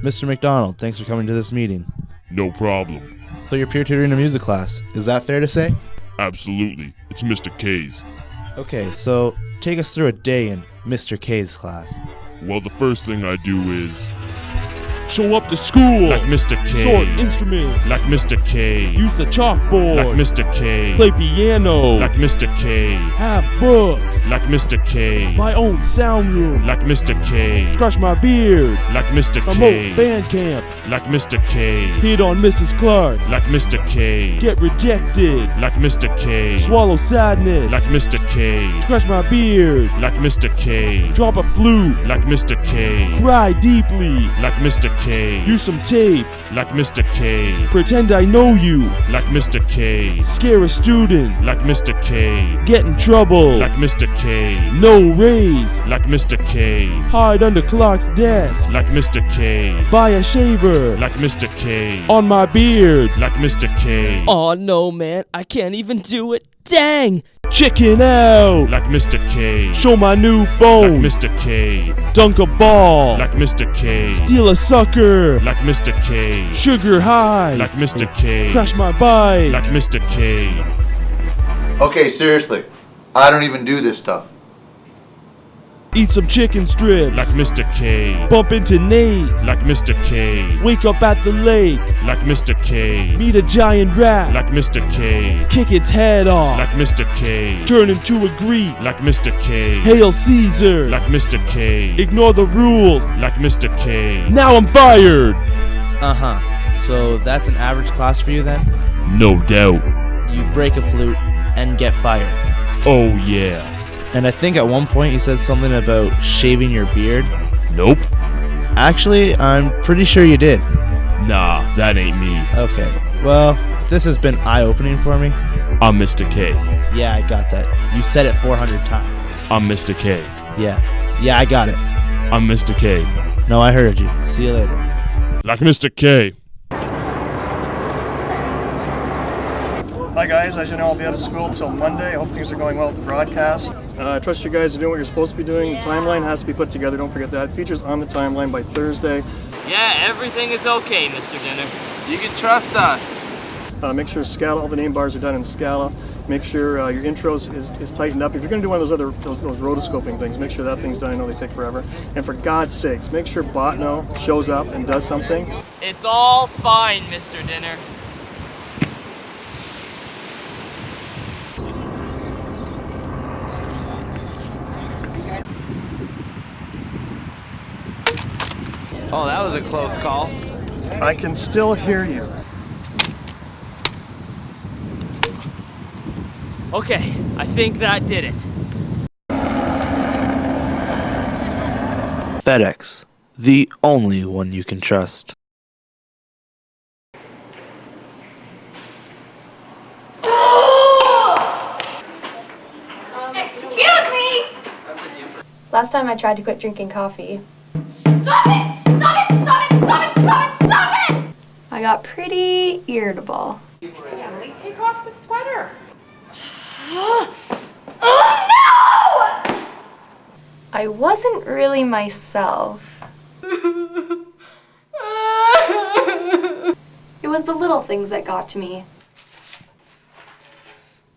Mr. McDonald, thanks for coming to this meeting. No problem. So you're peer tutoring a music class, is that fair to say? Absolutely. It's Mr. K's. Okay, so take us through a day in Mr. K's class. Well, the first thing I do is show up to school like Mr. K. Sort instruments like Mr. K. Use the chalkboard like Mr. K. Play piano like Mr. K. Have books like Mr. K. My own sound room like Mr. K. Brush my beard like Mr. K. Promote band camp like Mr. K. Hit on Mrs. Clark like Mr. K. Get rejected like Mr. K. Swallow sadness like Mr. K. Scratch my beard like Mr. K. Drop a flute like Mr. K. Cry deeply like Mr. K. Use some tape like Mr. K. Pretend I know you like Mr. K. Scare a student like Mr. K. Get in trouble like Mr. K. No raise like Mr. K. Hide under Clark's desk like Mr. K. Buy a shaver like Mr. K. On my beard like Mr. K. Aw, no, man. I can't even do it. Dang! Chicken out like Mr. K. Show my new phone like Mr. K. Dunk a ball like Mr. K. Steal a sucker like Mr. K. Sugar high like Mr. K. Crash my bike like Mr. K. Okay, seriously. I don't even do this stuff. Eat some chicken strips like Mr. K. Bump into Nate like Mr. K. Wake up at the lake like Mr. K. Meet a giant rat like Mr. K. Kick its head off like Mr. K. Turn into a Greek like Mr. K. Hail Caesar like Mr. K. Ignore the rules like Mr. K. Now I'm fired. So that's an average class for you then? No doubt. You break a flute and get fired. Oh yeah. And I think at one point you said something about shaving your beard. Nope. Actually, I'm pretty sure you did. Nah, that ain't me. Okay, well, this has been eye-opening for me. I'm Mr. K. Yeah, I got that. You said it 400 times. I'm Mr. K. Yeah, I got it. I'm Mr. K. No, I heard you. See you later. Like Mr. K. Hi guys, as you know, I'll be out of school till Monday. I hope things are going well with the broadcast. I trust you guys are doing what you're supposed to be doing. The timeline has to be put together, don't forget that. Features on the timeline by Thursday. Yeah, everything is okay, Mr. Dinner. You can trust us. Make sure Scala, all the name bars are done in Scala. Make sure your intros is tightened up. If you're going to do one of those rotoscoping things, make sure that thing's done. I know they take forever. And for God's sakes, make sure Botno shows up and does something. It's all fine, Mr. Dinner. Oh, that was a close call. I can still hear you. Okay, I think that did it. FedEx, the only one you can trust. Excuse me! Last time I tried to quit drinking coffee. Stop it! Stop it! Stop it! Stop it! Stop it! Stop it! I got pretty irritable. Emily, take off the sweater. Oh no! I wasn't really myself. It was the little things that got to me.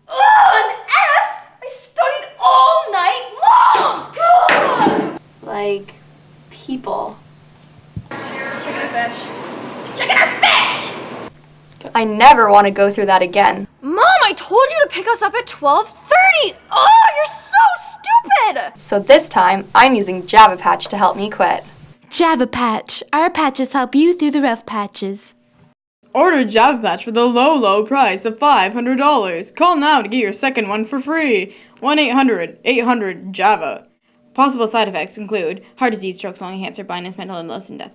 Oh, an F! I studied all night long! God! Like people. Chicken or fish? Chicken or fish! I never want to go through that again. Mom, I told you to pick us up at 12:30! Oh, you're so stupid! So this time, I'm using Java Patch to help me quit. Java Patch. Our patches help you through the rough patches. Order Java Patch for the low price of $500. Call now to get your second one for free. 1-800-800-JAVA. Possible side effects include heart disease, strokes, lung cancer, blindness, mental illness, and death.